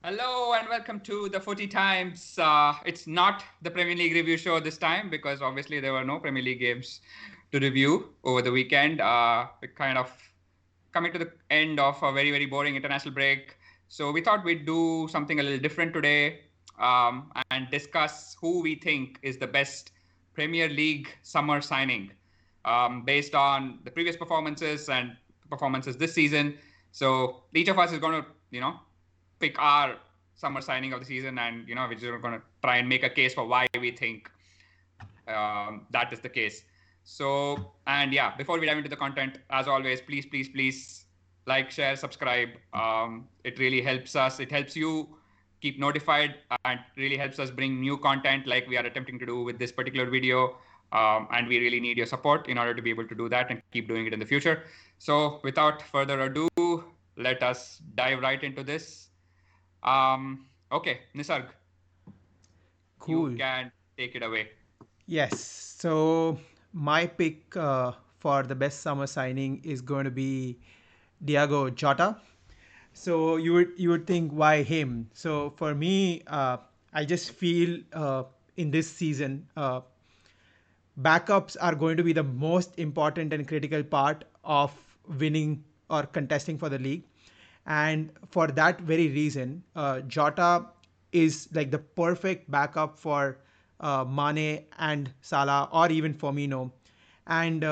Hello and welcome to the Footy Times. It's not the Premier League review show this time because obviously there were no Premier League games to review over the weekend. We're kind of coming to the end of a very, very boring international break. So we thought we'd do something a little different today and discuss who we think is the best Premier League summer signing based on the previous performances and performances this season. So each of us is going to, pick our summer signing of the season, and we're just going to try and make a case for why we think that is the case. So, and yeah, before we dive into the content, as always, please like, share, subscribe. It really helps us. It helps you keep notified and really helps us bring new content like we are attempting to do with this particular video. And we really need your support in order to be able to do that and keep doing it in the future. So without further ado, let us dive right into this. Okay, Nisarg, you Cool. can take it away. Yes. So my pick for the best summer signing is going to be Diogo Jota. So you would think why him? So for me, I just feel in this season, backups are going to be the most important and critical part of winning or contesting for the league. And for that very reason, Jota is like the perfect backup for Mane and Salah or even Firmino. And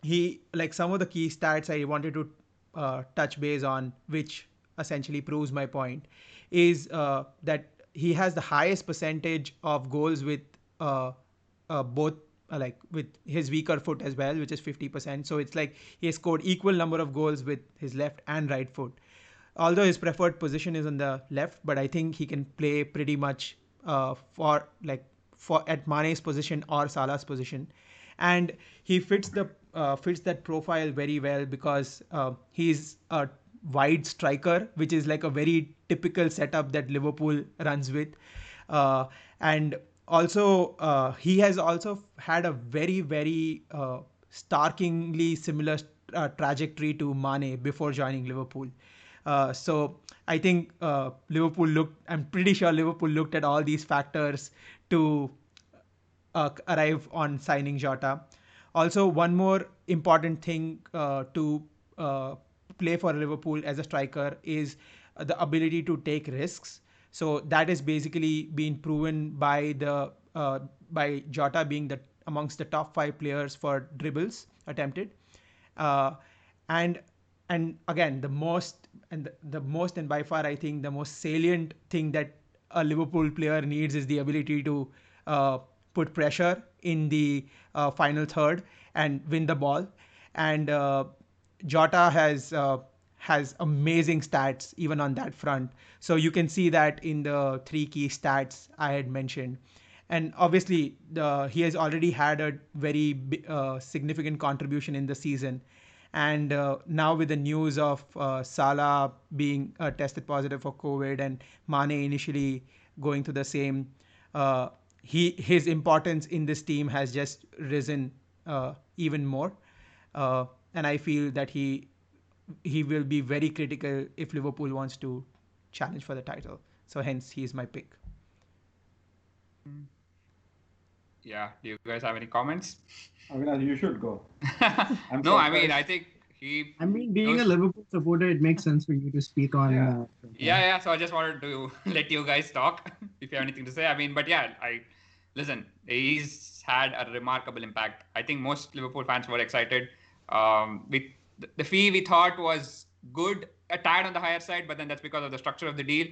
he, like, some of the key stats I wanted to touch base on, which essentially proves my point, is that he has the highest percentage of goals with both, like with his weaker foot as well, which is 50%. So it's like he has scored equal number of goals with his left and right foot. Although his preferred position is on the left, but I think he can play pretty much for at Mane's position or Salah's position, and he fits that profile very well because he's a wide striker, which is like a very typical setup that Liverpool runs with, and also he has also had a very starkingly similar trajectory to Mane before joining Liverpool. So I think Liverpool looked. I'm pretty sure Liverpool looked at all these factors to arrive on signing Jota. Also, one more important thing to play for Liverpool as a striker is the ability to take risks. So that is basically being proven by Jota being the amongst the top 5 players for dribbles attempted, uh, and and again the most and by far I think the most salient thing that a Liverpool player needs is the ability to uh, put pressure in the final third and win the ball. And Jota has amazing stats even on that front. So you can see that in the three key stats I had mentioned. And obviously, he has already had a very significant contribution in the season. And now with the news of Salah being tested positive for COVID and Mane initially going through the same, his importance in this team has just risen even more. And I feel that he will be very critical if Liverpool wants to challenge for the title. So hence, he is my pick. Yeah, do you guys have any comments? Avinash, you should go. I'm No, I mean, surprised. I think he I mean, being a knows. Liverpool supporter, it makes sense for you to speak on. Yeah. Yeah. So I just wanted to let you guys talk if you have anything to say. I mean, but yeah, I listen. He's had a remarkable impact. I think most Liverpool fans were excited. The fee we thought was good, a tad on the higher side, but then that's because of the structure of the deal.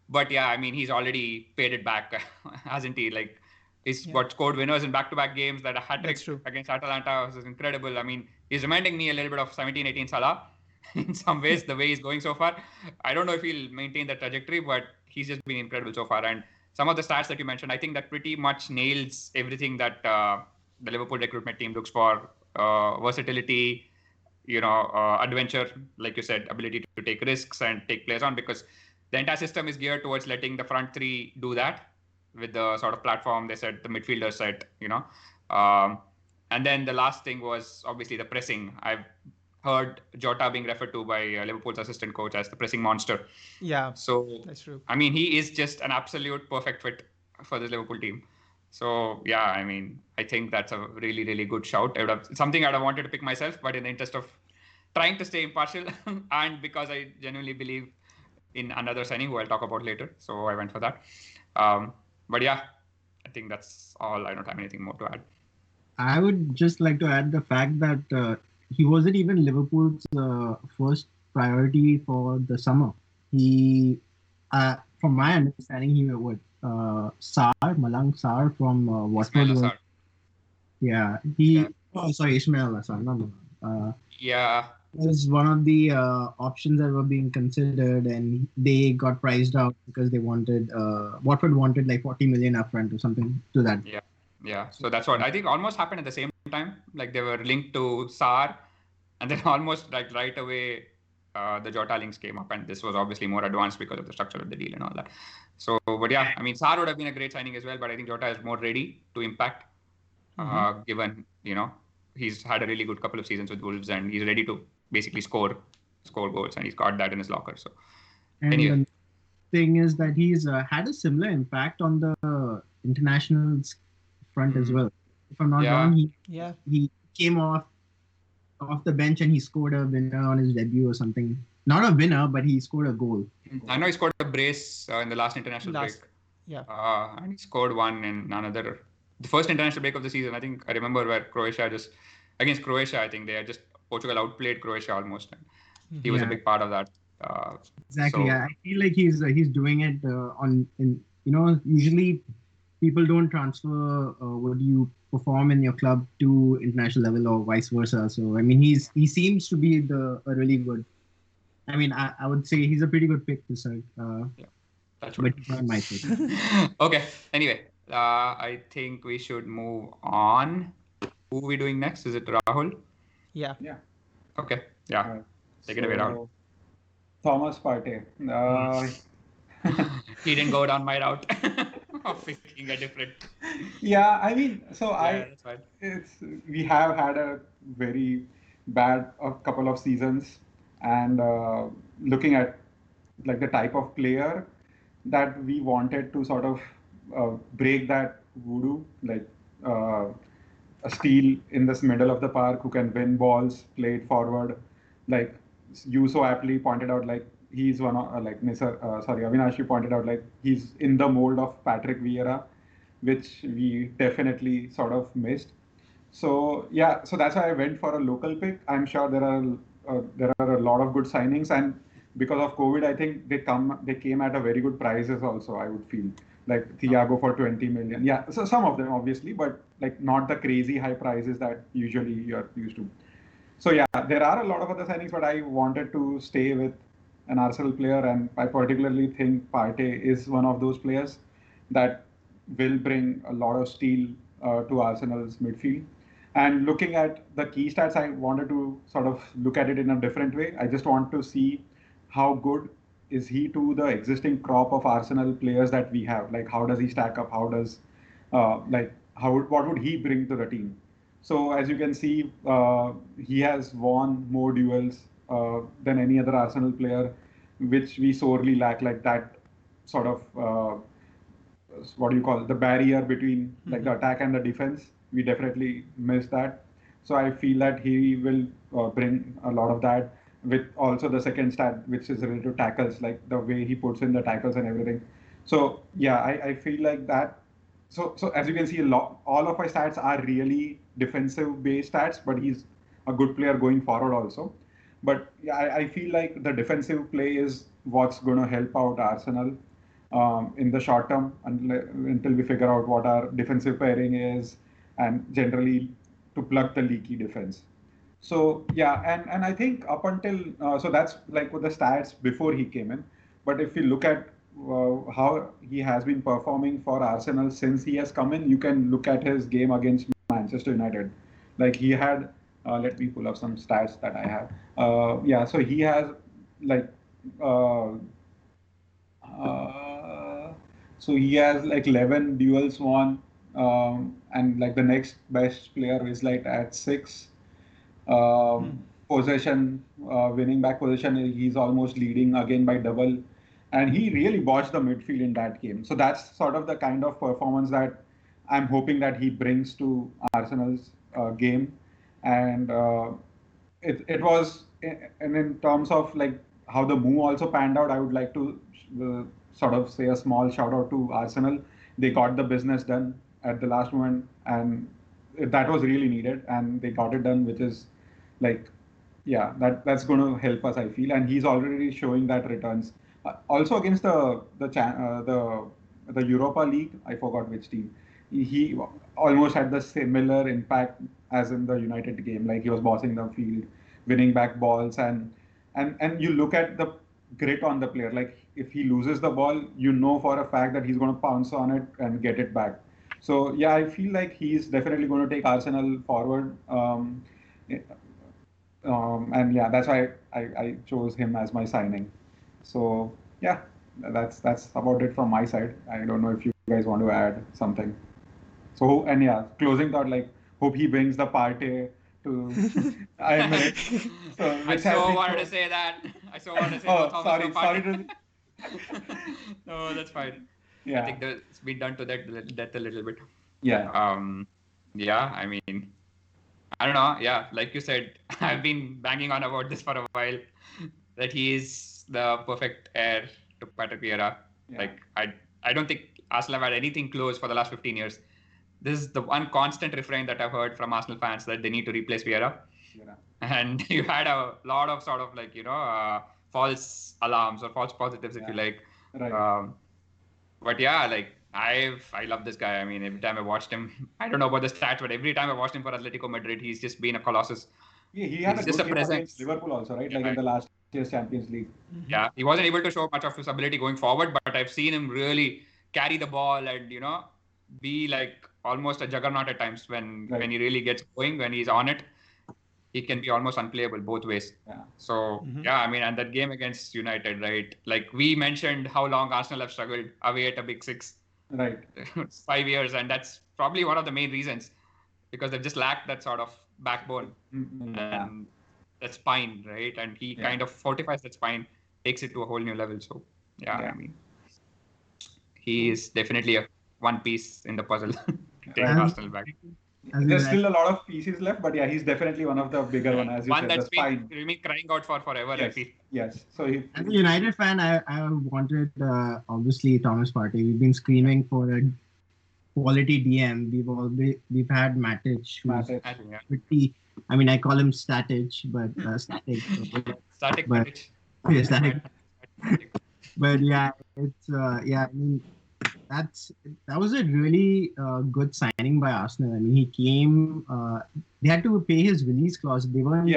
But yeah, I mean, he's already paid it back, hasn't he? Like, he's Yeah, got scored winners in back-to-back games. That a hat that's trick true. against Atalanta was incredible. I mean, he's reminding me a little bit of 17-18 Salah in some ways, the way he's going so far. I don't know if he'll maintain that trajectory, but he's just been incredible so far. And some of the stats that you mentioned, I think that pretty much nails everything that the Liverpool recruitment team looks for: versatility, adventure, like you said, ability to take risks and take players on, because the entire system is geared towards letting the front three do that with the sort of platform they said the midfielders set, um, and then the last thing was obviously the pressing. heard Jota being referred to by Liverpool's assistant coach as the pressing monster. Yeah, So, that's true. I mean, he is just an absolute perfect fit for this Liverpool team. So, yeah, I mean, I think that's a really, really good shout. It's something I'd have wanted to pick myself, but in the interest of trying to stay impartial and because I genuinely believe in another signing who I'll talk about later. So I went for that. But yeah, I think that's all. I don't have anything more to add. I would just like to add the fact that he wasn't even Liverpool's first priority for the summer. From my understanding, he was Malang Sarr from Watford. Ismail Assar. Yeah, Oh, sorry, Ismail Assar. No. Yeah. Was one of the options that were being considered, and they got priced out because they wanted Watford wanted like 40 million upfront or something to that. Yeah. So that's what I think almost happened at the same time. Like they were linked to Sarr, and then almost like right away the Jota links came up, and this was obviously more advanced because of the structure of the deal and all that. So, but yeah, I mean, Sarr would have been a great signing as well, but I think Jota is more ready to impact, given he's had a really good couple of seasons with Wolves, and he's ready to basically score goals, and he's got that in his locker. So, and anyway. the thing is that he's had a similar impact on the internationals front as well. If I'm not wrong, he came off the bench and he scored a winner on his debut or something. Not a winner, but he scored a goal. I know he scored a brace in the last international break. Yeah. And he scored one in the first international break of the season. I think I remember where against Croatia, I think Portugal outplayed Croatia almost. And he was a big part of that. Exactly. So, I feel like he's doing it usually people don't transfer what you perform in your club to international level or vice versa. So I mean, he seems to be a really good. I mean, I would say he's a pretty good pick to start. That's but he's not my pick. Okay. Anyway, I think we should move on. Who are we doing next? Is it Rahul? Yeah. Okay. Yeah. Take it away, Rahul. Thomas Partey. He didn't go down my route of picking a different. Yeah, I mean, so that's fine. We have had a very bad couple of seasons, and looking at like the type of player that we wanted to sort of break that voodoo, like a steel in this middle of the park who can win balls, play it forward, like you so aptly pointed out, like he's one of Avinash, you pointed out, like he's in the mold of Patrick Vieira, which we definitely sort of missed. So yeah, so that's why I went for a local pick. I'm sure there are a lot of good signings, and because of COVID, I think they came at a very good prices also. I would feel like Thiago for 20 million. Yeah, so some of them obviously, but like not the crazy high prices that usually you're used to. So yeah, there are a lot of other signings, but I wanted to stay with an Arsenal player, and I particularly think Partey is one of those players that will bring a lot of steel to Arsenal's midfield. And looking at the key stats, I wanted to sort of look at it in a different way. I just want to see how good is he to the existing crop of Arsenal players that we have. Like, how does he stack up? How does, what would he bring to the team? So as you can see, he has won more duels than any other Arsenal player, which we sorely lack. Like that sort of, the barrier between like the attack and the defense. We definitely miss that. So I feel that he will bring a lot of that, with also the second stat, which is related to tackles, like the way he puts in the tackles and everything. So yeah, I feel like that. So as you can see, all of my stats are really defensive based stats, but he's a good player going forward also. But yeah, I feel like the defensive play is what's going to help out Arsenal in the short term until we figure out what our defensive pairing is, and generally to plug the leaky defense. So yeah, and I think up until so that's like with the stats before he came in. But if we look at how he has been performing for Arsenal since he has come in, you can look at his game against Manchester United. Like he had, let me pull up some stats that I have. Yeah, so he has like, so he has like 11 duels won, and like the next best player is like at 6. possession, winning back possession. He's almost leading again by double. And he really botched the midfield in that game. So that's sort of the kind of performance that I'm hoping that he brings to Arsenal's game. And it was, and in terms of like how the move also panned out, I would like to sort of say a small shout out to Arsenal. They got the business done at the last moment, and that was really needed, and they got it done, which is like, yeah, that's going to help us, I feel, and he's already showing that returns. Also against the Europa League, I forgot which team. He almost had the similar impact as in the United game. Like he was bossing the field, winning back balls, and you look at the grit on the player. Like if he loses the ball, you know for a fact that he's going to pounce on it and get it back. So yeah, I feel like he's definitely going to take Arsenal forward. And yeah, that's why I chose him as my signing. So yeah, that's about it from my side. I don't know if you guys want to add something. So, and yeah, closing thought, like, hope he brings the Partey to Emirates. So, I so wanted to say that. I so wanted to say sorry. No, that's fine. Yeah. I think it's been done to that a little bit. Yeah. Yeah, I mean, I don't know. Yeah, like you said, I've been banging on about this for a while, that he is the perfect heir to Patrick Vieira. Yeah. Like, I don't think Arsenal have had anything close for the last 15 years. This is the one constant refrain that I've heard from Arsenal fans, that they need to replace Vieira. Yeah. And you had a lot of sort of like, false alarms or false positives, if you like. Right. But yeah, like, I love this guy. I mean, every time I watched him, I don't know about the stats, but every time I watched him for Atletico Madrid, he's just been a colossus. Yeah, he had a good game against Liverpool also, right? Like in the last year's Champions League. Yeah, he wasn't able to show much of his ability going forward, but I've seen him really carry the ball and, be like almost a juggernaut at times when he really gets going, when he's on it. He can be almost unplayable both ways. Yeah. So, yeah, I mean, and that game against United, right? Like, we mentioned how long Arsenal have struggled away at a big six. Right. 5 years. And that's probably one of the main reasons, because they've just lacked that sort of backbone and that spine, right? And he kind of fortifies that spine, takes it to a whole new level. So, yeah. I mean, he is definitely one piece in the puzzle. Take Arsenal back. There's still a lot of pieces left, but yeah, he's definitely one of the bigger ones, as you said. One that's been crying out for forever, yes. I feel. Yes. So as a United fan, I wanted obviously Thomas Partey. We've been screaming for a quality DM. We've had Matic. I mean, I call him Static, but Static. Static but, Matic. Yeah, Static. But yeah, it's I mean, that was a really good signing by Arsenal. I mean, he came. They had to pay his release clause. They weren't.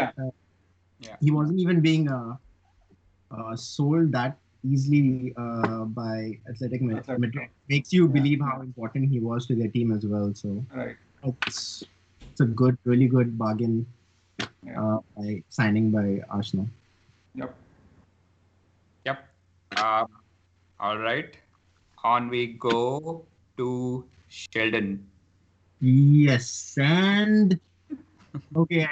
He wasn't even being sold that easily by Athletic Madrid. Makes you believe how important he was to their team as well. So it's a really good bargain by signing by Arsenal. Yep. All right. On we go to Sheldon. Yes, and okay.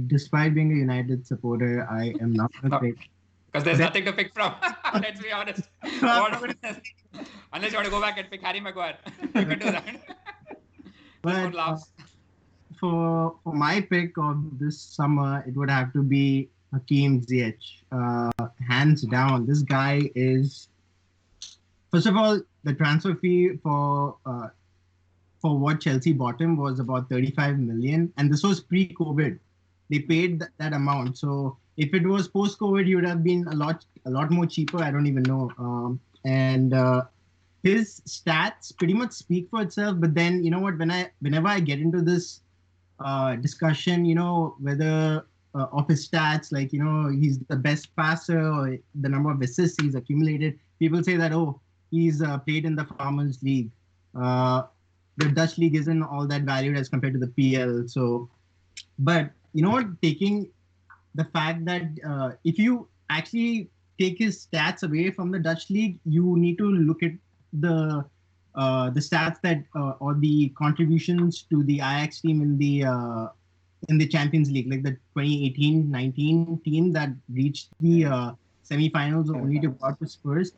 Despite being a United supporter, I am not going to pick. Because there's nothing to pick from. Let's be honest. Unless you want to go back and pick Harry Maguire, you can do that. But for my pick of this summer, it would have to be Hakim Ziyech. Hands down, this guy is. First of all, the transfer fee for what Chelsea bought him was about 35 million, and this was pre-COVID. They paid that amount. So if it was post-COVID, he would have been a lot more cheaper. I don't even know. And his stats pretty much speak for itself. But then you know what? Whenever I get into this discussion, whether of his stats, like he's the best passer or the number of assists he's accumulated, people say that he's played in the Farmers League. The Dutch League isn't all that valued as compared to the PL. So, but taking the fact that if you actually take his stats away from the Dutch League, you need to look at the stats that or the contributions to the Ajax team in the in the Champions League, like the 2018-19 team that reached the semi-finals only to go out to Spurs.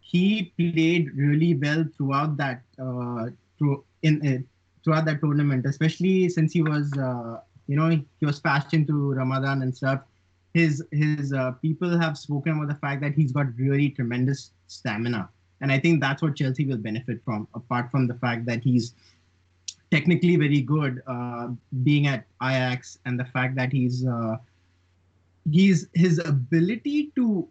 He played really well throughout that throughout that tournament, especially since he was he was fast into Ramadan and stuff. His people have spoken about the fact that he's got really tremendous stamina, and I think that's what Chelsea will benefit from. Apart from the fact that he's technically very good, being at Ajax, and the fact that he's his ability to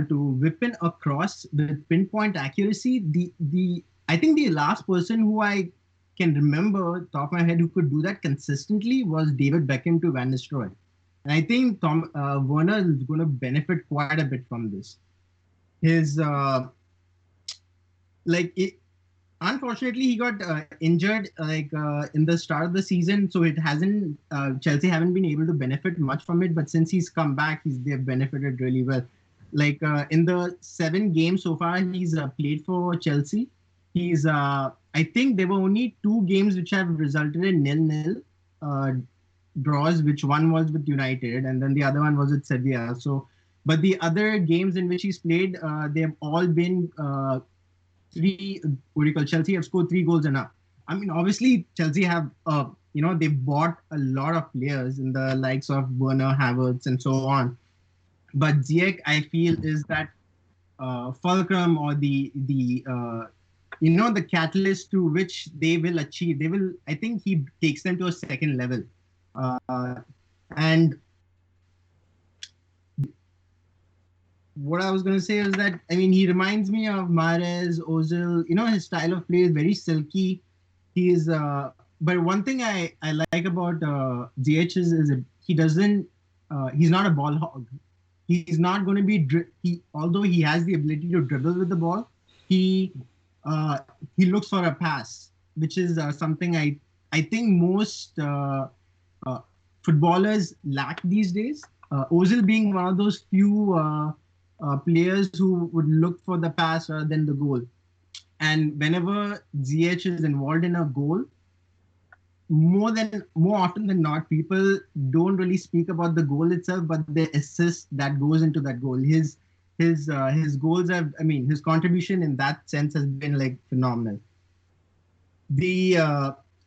to whip in across with pinpoint accuracy. I think the last person who I can remember top of my head who could do that consistently was David Beckham to Van Nistelrooy. And I think Werner is going to benefit quite a bit from this. His unfortunately, he got injured in the start of the season, so it hasn't Chelsea haven't been able to benefit much from it. But since he's come back, they've benefited really well. In the 7 games so far, he's played for Chelsea. He's I think there were only 2 games which have resulted in 0-0 draws, which one was with United, and then the other one was with Sevilla. So, but the other games in which he's played, they have all been Chelsea have scored 3 goals and up. I mean, obviously Chelsea have they've bought a lot of players in the likes of Werner, Havertz, and so on. But Ziyech, I feel, is that fulcrum or the catalyst to which they will achieve. I think he takes them to a second level, and what I was going to say is that, I mean, he reminds me of Mahrez, Ozil. His style of play is very silky. But one thing I like about Ziyech is he doesn't. He's not a ball hog. He's not going to be. Although he has the ability to dribble with the ball, he looks for a pass, which is something I think most footballers lack these days. Ozil being one of those few players who would look for the pass rather than the goal. And whenever Ziyech is involved in a goal, more often than not, people don't really speak about the goal itself, but the assist that goes into that goal. His goals have, I mean, his contribution in that sense has been phenomenal.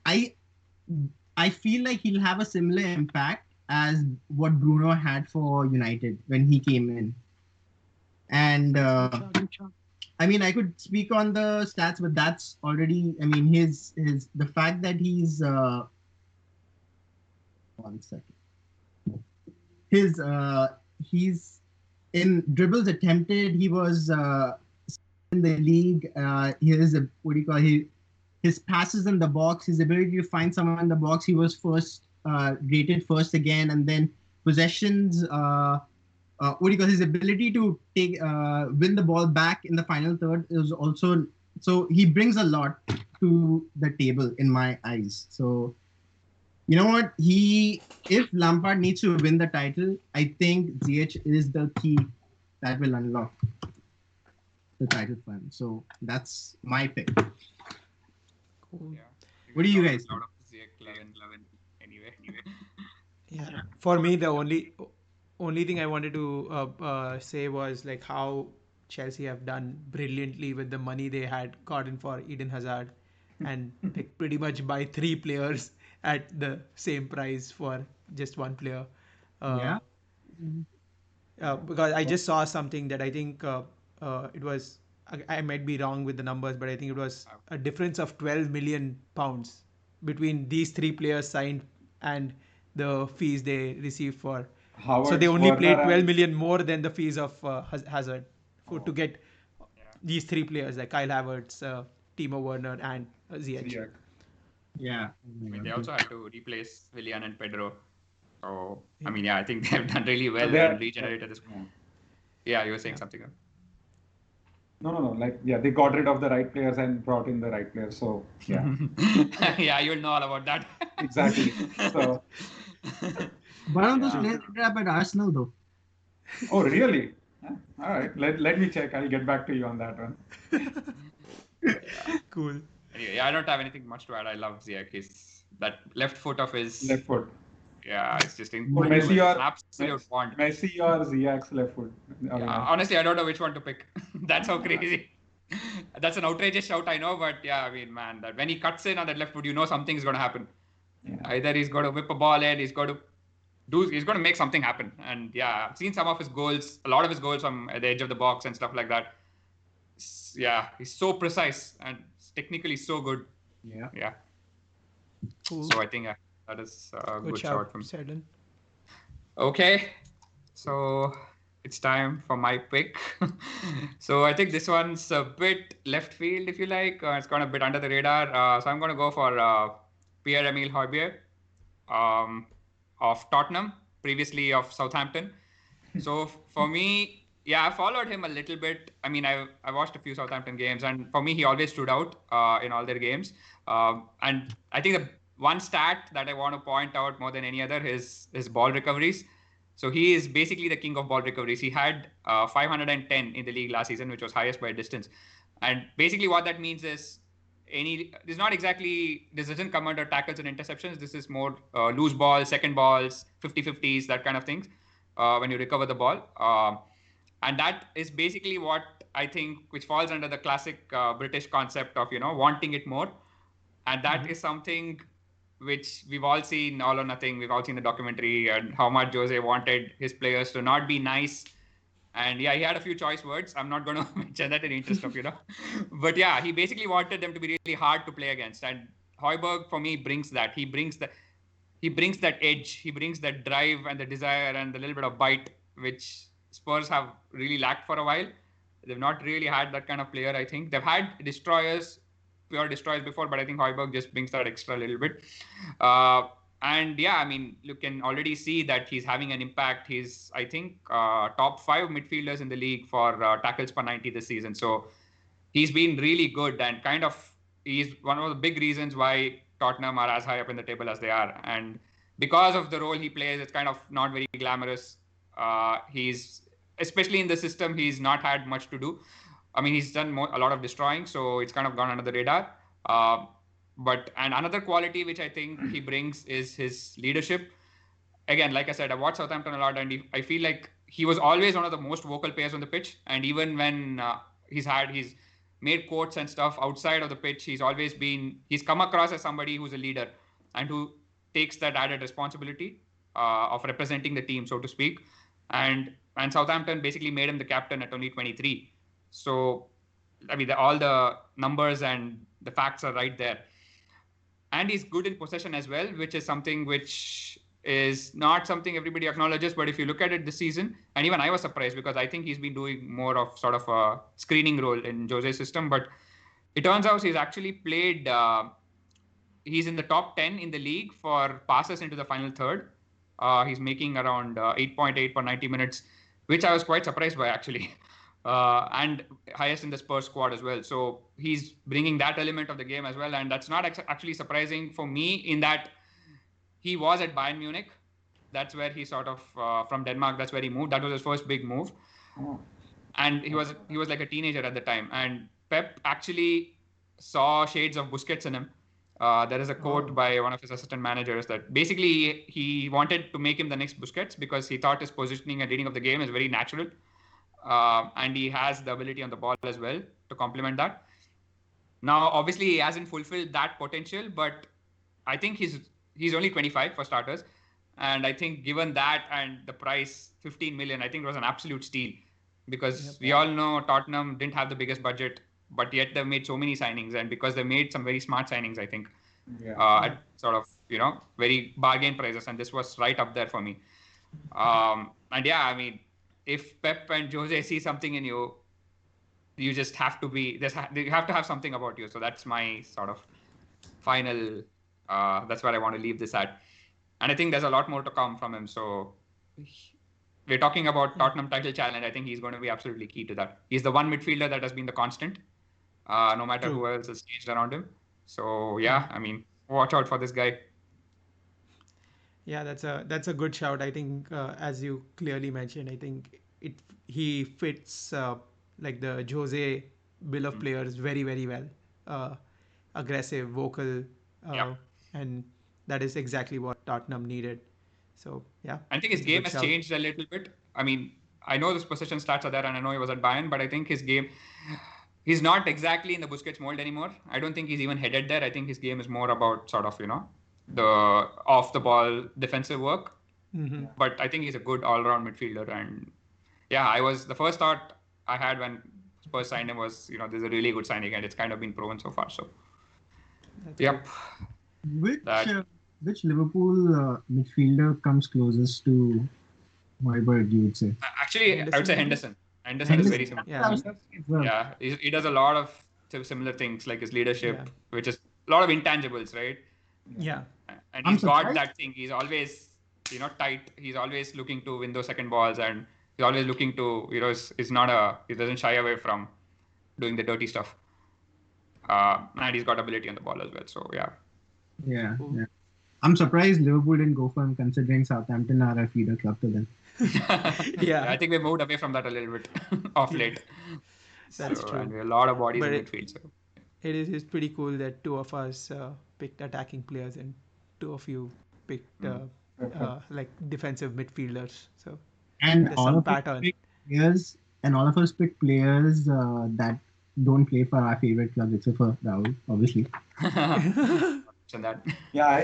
I feel like he'll have a similar impact as what Bruno had for United when he came in. And I mean, I could speak on the stats, but that's already, I mean, the fact that he's 1 second. He's in dribbles attempted. He was in the league. His passes in the box, his ability to find someone in the box. He was rated first again, and then possessions. His ability to win the ball back in the final third is also, so he brings a lot to the table in my eyes. So, you know what? If Lampard needs to win the title, I think Ziyech is the key that will unlock the title for him. So that's my pick. Cool. Yeah. What do you guys think? A lot of Ziyech 11 anyway. Yeah. For me, the only thing I wanted to say was how Chelsea have done brilliantly with the money they had gotten for Eden Hazard, and pretty much buy 3 players at the same price for just 1 player. Because I just saw something that I think it was, I might be wrong with the numbers, but I think it was a difference of 12 million pounds between these 3 players signed and the fees they received for. Havertz, so they only Werner, paid 12 million more than the fees of Hazard to get these 3 players like Kyle Havertz, Timo Werner, and Ziyech. Yeah. I mean, they also had to replace Willian and Pedro. So, I mean, I think they've done really well and regenerated this point. Yeah, you were saying something. No. They got rid of the right players and brought in the right players. So, yeah. Yeah, you'll know all about that. Exactly. So, one of those players ended up at Arsenal, though. Oh, really? All right. Let me check. I'll get back to you on that one. Cool. Anyway, I don't have anything much to add. I love Ziyech. That left foot of his. Left foot. Yeah, it's just incredible. Messi It's an or absolute bond. Messi or Ziyech's left foot. Honestly, I don't know which one to pick. That's how crazy. That's an outrageous shout, I know, but yeah, I mean, man, that when he cuts in on that left foot, you know something's going to happen. Yeah. Either he's going to whip a ball in, he's going to make something happen. And yeah, I've seen some of his goals, a lot of his goals from the edge of the box and stuff like that. Yeah, he's so precise and technically so good. Yeah. Cool. So I think that is a good shot from Seldon. Okay, so it's time for my pick. So I think this one's a bit left field, if you like. It's gone a bit under the radar. So I'm going to go for Pierre-Emile Hojbjerg of Tottenham, previously of Southampton. So for me, I followed him a little bit. I mean, I watched a few Southampton games, and for me, he always stood out in all their games. And I think the one stat that I want to point out more than any other is his ball recoveries. So he is basically the king of ball recoveries. He had 510 in the league last season, which was highest by a distance. And basically what that means is this doesn't come under tackles and interceptions. This is more loose balls, second balls, 50-50s, that kind of things when you recover the ball. And that is basically what I think, which falls under the classic British concept of, wanting it more. And that is something which we've all seen, All or Nothing. We've all seen the documentary and how much Jose wanted his players to not be nice. And yeah, he had a few choice words. I'm not going to mention that in the interest of, But yeah, he basically wanted them to be really hard to play against. And Hojbjerg, for me, brings that. He brings that edge. He brings that drive and the desire and the little bit of bite, which Spurs have really lacked for a while. They've not really had that kind of player, I think. They've had pure destroyers before, but I think Hojbjerg just brings that extra little bit. And yeah, I mean, you can already see that he's having an impact. He's, I think, top 5 midfielders in the league for tackles per 90 this season. So he's been really good, and he's one of the big reasons why Tottenham are as high up in the table as they are. And because of the role he plays, it's kind of not very glamorous. He's, especially in the system, he's not had much to do. I mean, he's done a lot of destroying, so it's kind of gone under the radar. And another quality which I think he brings is his leadership. Again, like I said, I watched Southampton a lot, and I feel like he was always one of the most vocal players on the pitch. And even when he's made quotes and stuff outside of the pitch, he's come across as somebody who's a leader and who takes that added responsibility of representing the team, so to speak. And Southampton basically made him the captain at only 23. So, I mean, all the numbers and the facts are right there. And he's good in possession as well, which is something which is not something everybody acknowledges. But if you look at it this season, and even I was surprised because I think he's been doing more of sort of a screening role in Jose's system. But it turns out he's actually played, he's in the top 10 in the league for passes into the final third. He's making around 8.8 per 90 minutes, which I was quite surprised by, actually. And highest in the Spurs squad as well. So he's bringing that element of the game as well. And that's not actually surprising for me, in that he was at Bayern Munich. That's where he sort of, from Denmark, that's where he moved. That was his first big move. Oh. And he was like a teenager at the time. And Pep actually saw shades of Busquets in him. There is a quote by one of his assistant managers that basically he wanted to make him the next Busquets because he thought his positioning and reading of the game is very natural. And he has the ability on the ball as well to complement that. Now, obviously, he hasn't fulfilled that potential, but I think he's only 25 for starters. And I think given that and the price, 15 million, I think it was an absolute steal, because we all know Tottenham didn't have the biggest budget, but yet they've made so many signings. And because they made some very smart signings, I think, at sort of, very bargain prices. And this was right up there for me. And yeah, I mean, if Pep and Jose see something in you, you just have to you have to have something about you. So that's my sort of final, that's where I want to leave this at. And I think there's a lot more to come from him. So we're talking about Tottenham title challenge. I think he's going to be absolutely key to that. He's the one midfielder that has been the constant, no matter who else is staged around him. So yeah, I mean, watch out for this guy. Yeah, that's a good shout. I think, as you clearly mentioned, I think he fits like the Jose bill of players very, very well. Aggressive, vocal, and that is exactly what Tottenham needed. So yeah, I think his game has changed a little bit. I mean, I know those possession stats are there, and I know he was at Bayern, but I think his game, he's not exactly in the Busquets mold anymore. I don't think he's even headed there. I think his game is more about sort of, the off the ball defensive work. Mm-hmm. But I think he's a good all-round midfielder. And yeah, the first thought I had when Spurs signed him was, this is a really good signing, and it's kind of been proven so far. So, yep. Which Liverpool midfielder comes closest to Hojbjerg, you would say? Actually, I would say Henderson. Henderson is very similar. Yeah. He does a lot of similar things, like his leadership, which is a lot of intangibles, right? Yeah. And he's got that thing. He's always, tight. He's always looking to win those second balls, and he's always looking to, he doesn't shy away from doing the dirty stuff. And he's got ability on the ball as well. So, yeah. Yeah. I'm surprised Liverpool didn't go for him, considering Southampton are a feeder club to them. Yeah. I think we moved away from that a little bit off late. That's true. And we have a lot of bodies in midfield. So. It's pretty cool that two of us picked attacking players and two of you picked like defensive midfielders. So and all of us picked players that don't play for our favorite club, except for Rahul, obviously. Yeah.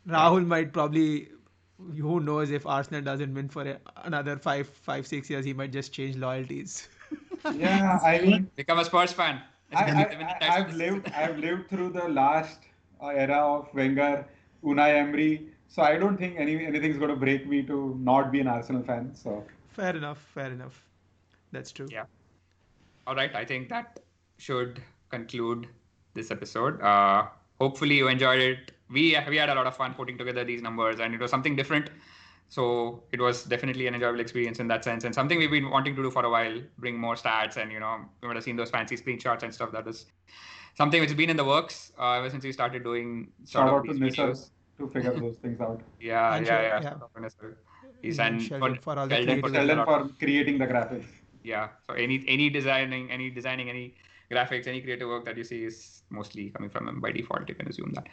Rahul might probably, who knows, if Arsenal doesn't win for another 5-6 years, he might just change loyalties. Yeah, I mean, become a Spurs fan. I've lived through the last era of Wenger, Unai Emery, so I don't think anything's going to break me to not be an Arsenal fan. So fair enough. That's true. Yeah. All right, I think that should conclude this episode. Hopefully you enjoyed it. We had a lot of fun putting together these numbers, and it was something different. So it was definitely an enjoyable experience in that sense, and something we've been wanting to do for a while, bring more stats, and, you might have seen those fancy screenshots and stuff. That is something which has been in the works ever since we started doing sort of these videos to figure those things out. Yeah. He's Sheldon for all the Sheldon for creating the graphics. Yeah. So any designing, any graphics, any creative work that you see is mostly coming from him by default. You can assume that.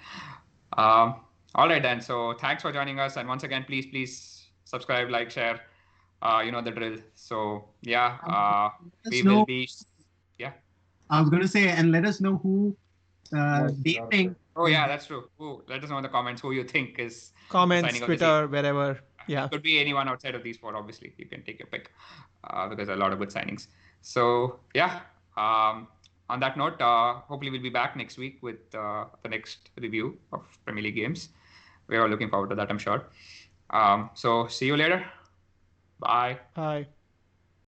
All right then. So thanks for joining us, and once again, please subscribe, like, share. The drill. So yeah, we will be. Yeah. I was going to say, and let us know who they think. Oh yeah, that's true. Let us know in the comments who you think is comments, Twitter, wherever. Yeah. It could be anyone outside of these four. Obviously, you can take your pick because there are a lot of good signings. So yeah. On that note, hopefully we'll be back next week with the next review of Premier League games. We're all looking forward to that, I'm sure. So see you later. Bye. Bye.